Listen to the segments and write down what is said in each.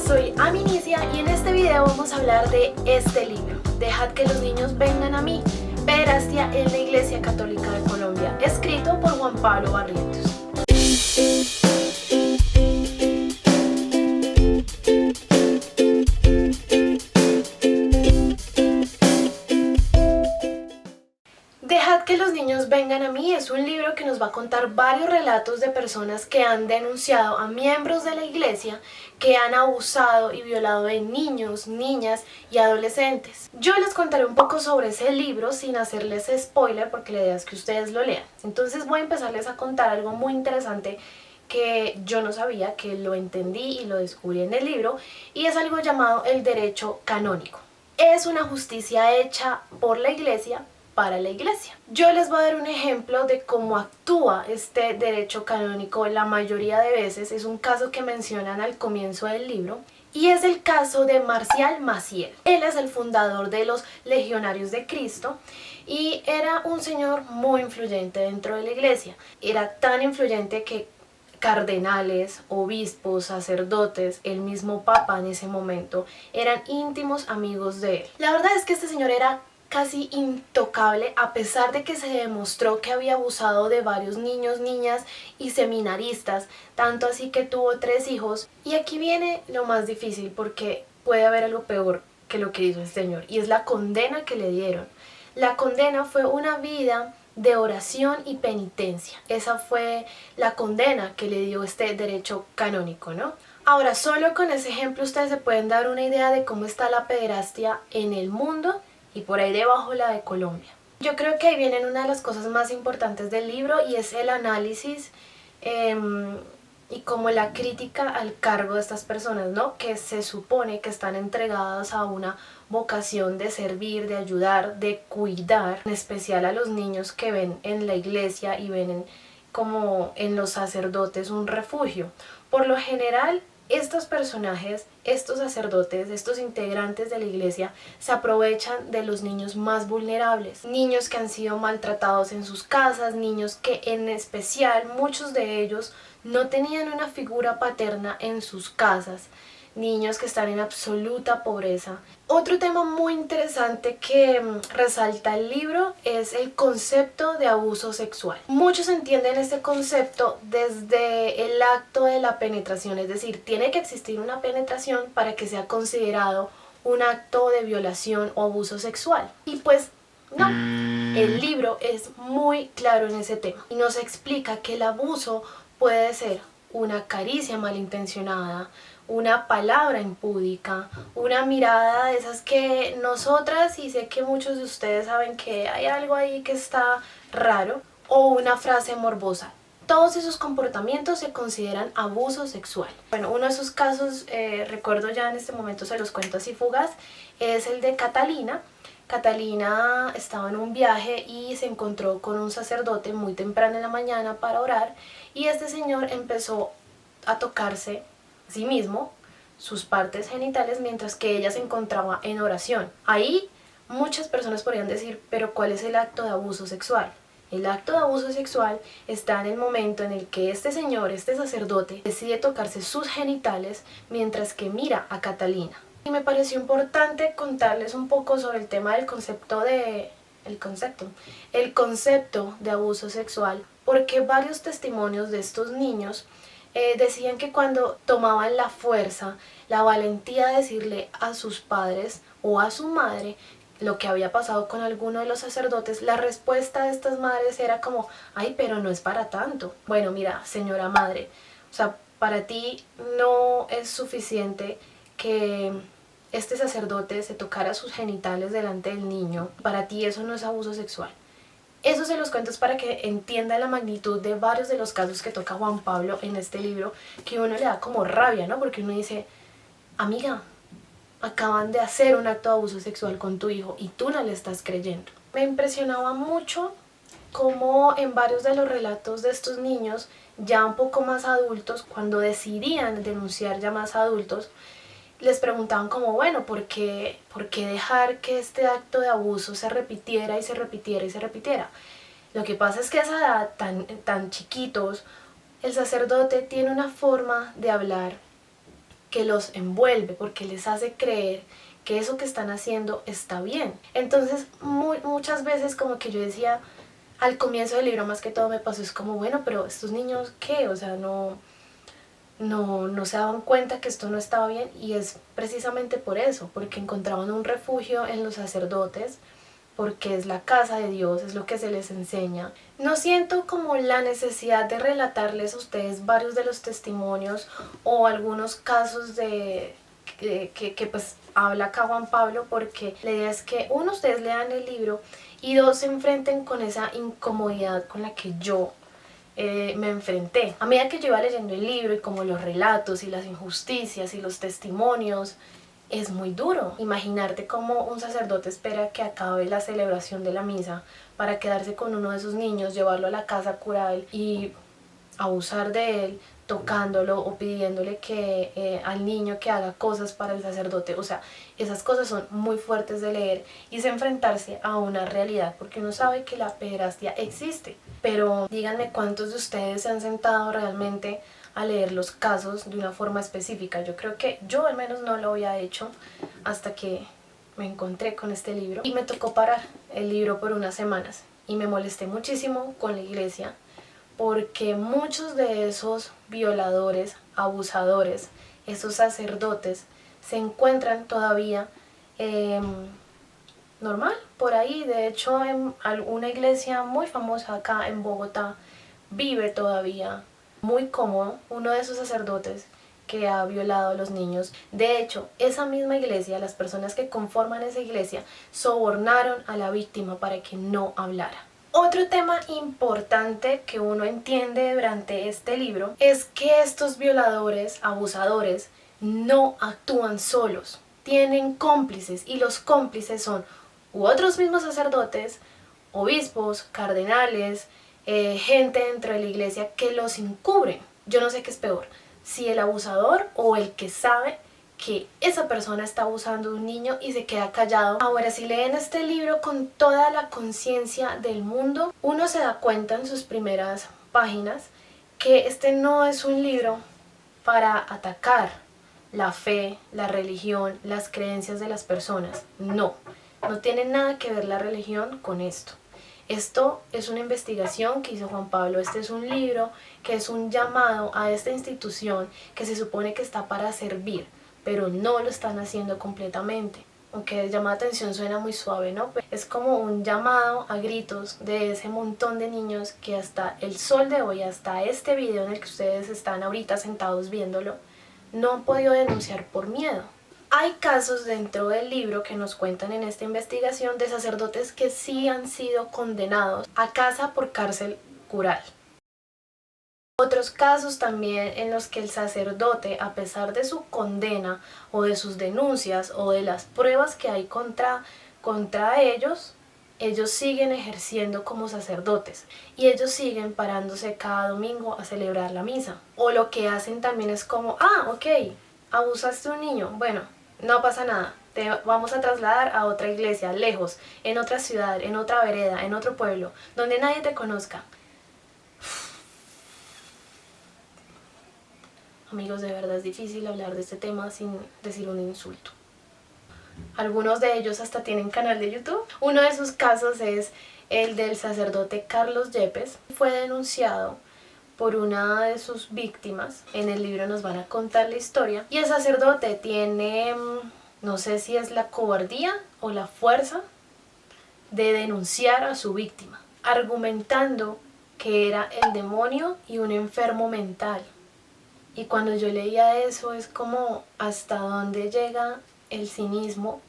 soy Aminicia y en este video vamos a hablar de este libro, Dejad que los niños vengan a mí, Pederastia en la Iglesia Católica de Colombia, escrito por Juan Pablo Barrientos. Dejad que los niños vengan a mí es un libro que nos va a contar varios relatos de personas que han denunciado a miembros de la iglesia que han abusado y violado de niños, niñas y adolescentes. Yo les contaré un poco sobre ese libro sin hacerles spoiler porque la idea es que ustedes lo lean. Entonces voy a empezarles a contar algo muy interesante que yo no sabía, que lo entendí y lo descubrí en el libro, y es algo llamado el derecho canónico. Es una justicia hecha por la iglesia para la iglesia. Yo les voy a dar un ejemplo de cómo actúa este derecho canónico la mayoría de veces. Es un caso que mencionan al comienzo del libro y es el caso de Marcial Maciel. Él es el fundador de los Legionarios de Cristo y era un señor muy influyente dentro de la iglesia. Era tan influyente que cardenales, obispos, sacerdotes, el mismo papa en ese momento eran íntimos amigos de él. La verdad es que este señor era casi intocable a pesar de que se demostró que había abusado de varios niños, niñas y seminaristas, tanto así que tuvo 3 hijos. Y aquí viene lo más difícil porque puede haber algo peor que lo que hizo el señor y es la condena que le dieron. La condena fue una vida de oración y penitencia. Esa fue la condena que le dio este derecho canónico, ¿no? Ahora, solo con ese ejemplo ustedes se pueden dar una idea de cómo está la pederastia en el mundo y por ahí debajo la de Colombia. Yo creo que ahí vienen una de las cosas más importantes del libro y es el análisis y como la crítica al cargo de estas personas, ¿no? Que se supone que están entregadas a una vocación de servir, de ayudar, de cuidar, en especial a los niños que ven en la iglesia y ven como en los sacerdotes un refugio. Por lo general, estos personajes, estos sacerdotes, estos integrantes de la iglesia se aprovechan de los niños más vulnerables, niños que han sido maltratados en sus casas, niños que en especial muchos de ellos no tenían una figura paterna en sus casas, niños que están en absoluta pobreza. Otro tema muy interesante que resalta el libro es el concepto de abuso sexual. Muchos entienden este concepto desde el acto de la penetración, es decir, tiene que existir una penetración para que sea considerado un acto de violación o abuso sexual. Y pues no, el libro es muy claro en ese tema y nos explica que el abuso puede ser una caricia malintencionada, una palabra impúdica, una mirada de esas que nosotras, y sé que muchos de ustedes saben que hay algo ahí que está raro, o una frase morbosa. Todos esos comportamientos se consideran abuso sexual. Bueno, uno de esos casos, recuerdo ya en este momento, se los cuento así fugaz, es el de Catalina. Catalina estaba en un viaje y se encontró con un sacerdote muy temprano en la mañana para orar y este señor empezó a tocarse a sí mismo sus partes genitales mientras que ella se encontraba en oración. Ahí muchas personas podrían decir, pero ¿cuál es el acto de abuso sexual? El acto de abuso sexual está en el momento en el que este señor, este sacerdote, decide tocarse sus genitales mientras que mira a Catalina. Y me pareció importante contarles un poco sobre el tema del concepto de abuso sexual, porque varios testimonios de estos niños decían que cuando tomaban la fuerza, la valentía de decirle a sus padres o a su madre lo que había pasado con alguno de los sacerdotes, la respuesta de estas madres era como, ay, pero no es para tanto. Bueno, mira, señora madre, o sea, para ti no es suficiente que este sacerdote se tocara sus genitales delante del niño. Para ti eso no es abuso sexual. Eso se los cuento es para que entiendan la magnitud de varios de los casos que toca Juan Pablo en este libro, que uno le da como rabia, ¿no? Porque uno dice, amiga, acaban de hacer un acto de abuso sexual con tu hijo y tú no le estás creyendo. Me impresionaba mucho cómo en varios de los relatos de estos niños, ya un poco más adultos, cuando decidían denunciar ya más adultos, les preguntaban como, bueno, ¿por qué dejar que este acto de abuso se repitiera y se repitiera y se repitiera? Lo que pasa es que a esa edad, tan chiquitos, el sacerdote tiene una forma de hablar que los envuelve, porque les hace creer que eso que están haciendo está bien. Entonces muchas veces como que yo decía, al comienzo del libro más que todo me pasó, es como, bueno, pero estos niños, ¿qué? O sea, no se daban cuenta que esto no estaba bien, y es precisamente por eso, porque encontraban un refugio en los sacerdotes, porque es la casa de Dios, es lo que se les enseña. No siento como la necesidad de relatarles a ustedes varios de los testimonios o algunos casos que pues habla acá Juan Pablo, porque la idea es que uno, ustedes lean el libro, y dos, se enfrenten con esa incomodidad con la que yo me enfrenté. A medida que yo iba leyendo el libro y como los relatos y las injusticias y los testimonios, es muy duro imaginarte cómo un sacerdote espera que acabe la celebración de la misa para quedarse con uno de sus niños, llevarlo a la casa cural y abusar de él, tocándolo o pidiéndole que al niño que haga cosas para el sacerdote. O sea, esas cosas son muy fuertes de leer, y es enfrentarse a una realidad, porque uno sabe que la pederastia existe. Pero díganme cuántos de ustedes se han sentado realmente a leer los casos de una forma específica. Yo creo que yo al menos no lo había hecho hasta que me encontré con este libro, y me tocó parar el libro por unas semanas, y me molesté muchísimo con la iglesia, porque muchos de esos violadores, abusadores, esos sacerdotes, se encuentran todavía normal por ahí. De hecho, en una iglesia muy famosa acá en Bogotá vive todavía muy cómodo uno de esos sacerdotes que ha violado a los niños. De hecho, esa misma iglesia, las personas que conforman esa iglesia, sobornaron a la víctima para que no hablara. Otro tema importante que uno entiende durante este libro es que estos violadores, abusadores, no actúan solos, tienen cómplices, y los cómplices son u otros mismos sacerdotes, obispos, cardenales, gente dentro de la iglesia que los encubren. Yo no sé qué es peor, si el abusador o el que sabe que esa persona está abusando de un niño y se queda callado. Ahora, si leen este libro con toda la conciencia del mundo, uno se da cuenta en sus primeras páginas que este no es un libro para atacar la fe, la religión, las creencias de las personas. No tiene nada que ver la religión con esto. Esto es una investigación que hizo Juan Pablo. Este es un libro que es un llamado a esta institución que se supone que está para servir, pero no lo están haciendo completamente. Aunque llamar la atención suena muy suave, ¿no? Es como un llamado a gritos de ese montón de niños que hasta el sol de hoy, hasta este video en el que ustedes están ahorita sentados viéndolo, no han podido denunciar por miedo. Hay casos dentro del libro que nos cuentan en esta investigación de sacerdotes que sí han sido condenados a casa por cárcel cural. Otros casos también en los que el sacerdote, a pesar de su condena o de sus denuncias o de las pruebas que hay contra ellos siguen ejerciendo como sacerdotes, y ellos siguen parándose cada domingo a celebrar la misa. O lo que hacen también es como, ok, abusaste de un niño, bueno, no pasa nada, te vamos a trasladar a otra iglesia, lejos, en otra ciudad, en otra vereda, en otro pueblo, donde nadie te conozca. Amigos, de verdad es difícil hablar de este tema sin decir un insulto. Algunos de ellos hasta tienen canal de YouTube. Uno de sus casos es el del sacerdote Carlos Yepes. Fue denunciado por una de sus víctimas. En el libro nos van a contar la historia. Y el sacerdote tiene, no sé si es la cobardía o la fuerza de denunciar a su víctima, argumentando que era el demonio y un enfermo mental. Y cuando yo leía eso, es como hasta dónde llega el cinismo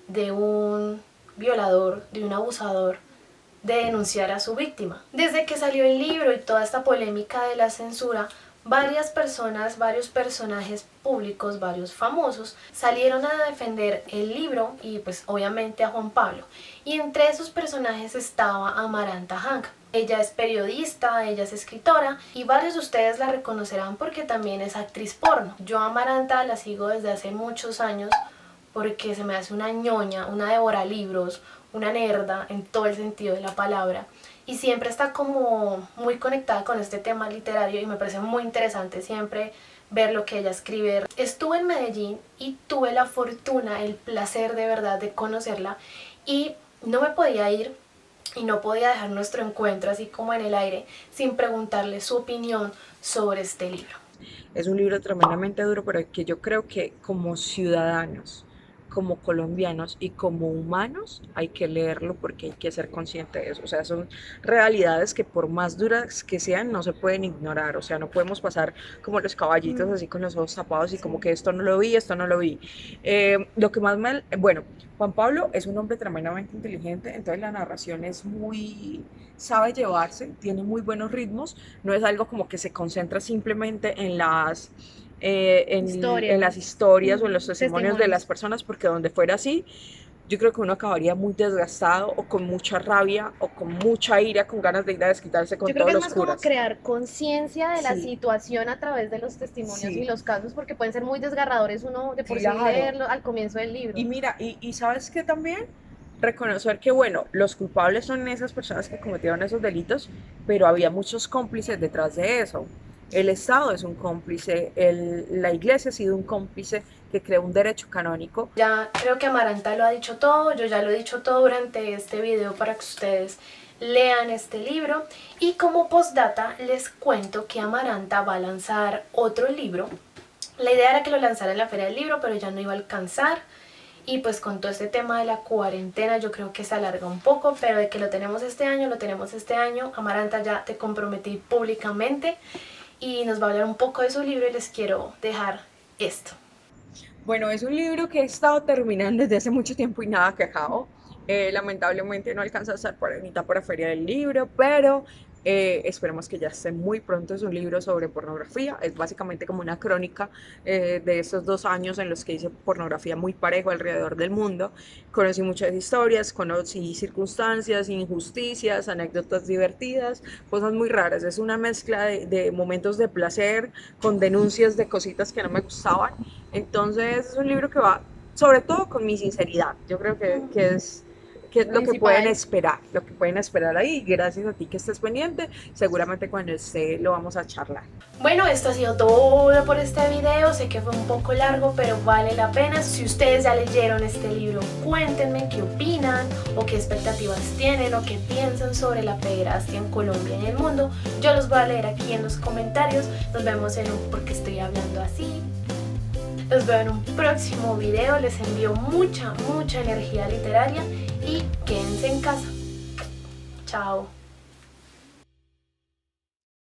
de un violador, de un abusador, de denunciar a su víctima. Desde que salió el libro y toda esta polémica de la censura, varias personas, varios personajes públicos, varios famosos, salieron a defender el libro y pues obviamente a Juan Pablo. Y entre esos personajes estaba Amaranta Hank. Ella es periodista, ella es escritora, y varios de ustedes la reconocerán porque también es actriz porno. Yo a Amaranta la sigo desde hace muchos años porque se me hace una ñoña, una devoralibros, una nerda en todo el sentido de la palabra. y siempre está como muy conectada con este tema literario y me parece muy interesante siempre ver lo que ella escribe. Estuve en Medellín y tuve la fortuna, el placer de verdad de conocerla y no me podía ir y no podía dejar nuestro encuentro así como en el aire sin preguntarle su opinión sobre este libro. Es un libro tremendamente duro, pero que yo creo que como ciudadanos, como colombianos y como humanos hay que leerlo porque hay que ser consciente de eso. O sea, son realidades que por más duras que sean no se pueden ignorar. O sea, no podemos pasar como los caballitos así con los ojos tapados y Sí. como que esto no lo vi, esto no lo vi. Lo que más me... Bueno, Juan Pablo es un hombre tremendamente inteligente, entonces la narración es muy... sabe llevarse, tiene muy buenos ritmos, no es algo como que se concentra simplemente en las historias o en los testimonios de las Testimonios. personas, porque donde fuera así, yo creo que uno acabaría muy desgastado o con mucha rabia o con mucha ira, con ganas de ir a desquitarse Yo con creo que todos es los más como curas. crear conciencia de la Sí, situación a través de los testimonios y sí, los casos, porque pueden ser muy desgarradores uno de por sí claro. leerlo al comienzo del libro. Y mira, y sabes que también reconocer que, bueno, los culpables son esas personas que cometieron esos delitos, pero había muchos cómplices detrás de eso. El Estado es un cómplice, la iglesia ha sido un cómplice que creó un derecho canónico. Ya creo que Amaranta lo ha dicho todo, yo ya lo he dicho todo durante este video para que ustedes lean este libro. Y como postdata les cuento que Amaranta va a lanzar otro libro. La idea era que lo lanzara en la Feria del Libro, pero ya no iba a alcanzar. Y pues con todo este tema de la cuarentena yo creo que se alarga un poco, pero de que lo tenemos este año, lo tenemos este año. Amaranta, ya te comprometí públicamente y nos va a hablar un poco de su libro y les quiero dejar esto. Bueno, es un libro que he estado terminando desde hace mucho tiempo y nada que acabo. Lamentablemente no alcanza a estar por ahorita para Feria del Libro, pero esperemos que ya esté muy pronto. Es un libro sobre pornografía, es básicamente como una crónica de esos 2 años en los que hice pornografía muy parejo alrededor del mundo. Conocí muchas historias, conocí circunstancias, injusticias, anécdotas divertidas, cosas muy raras. Es una mezcla de momentos de placer con denuncias de cositas que no me gustaban. Entonces es un libro que va sobre todo con mi sinceridad. Yo creo que es Principal. lo que pueden esperar ahí. Gracias a ti que estés pendiente. Seguramente cuando esté lo vamos a charlar. Bueno, esto ha sido todo por este video. Sé que fue un poco largo, pero vale la pena. Si ustedes ya leyeron este libro, cuéntenme qué opinan o qué expectativas tienen o qué piensan sobre la pederastia en Colombia y en el mundo. Yo los voy a leer aquí en los comentarios. Nos vemos en un porque estoy hablando así. Los veo en un próximo video. Les envío mucha energía literaria y quédense en casa. Chao.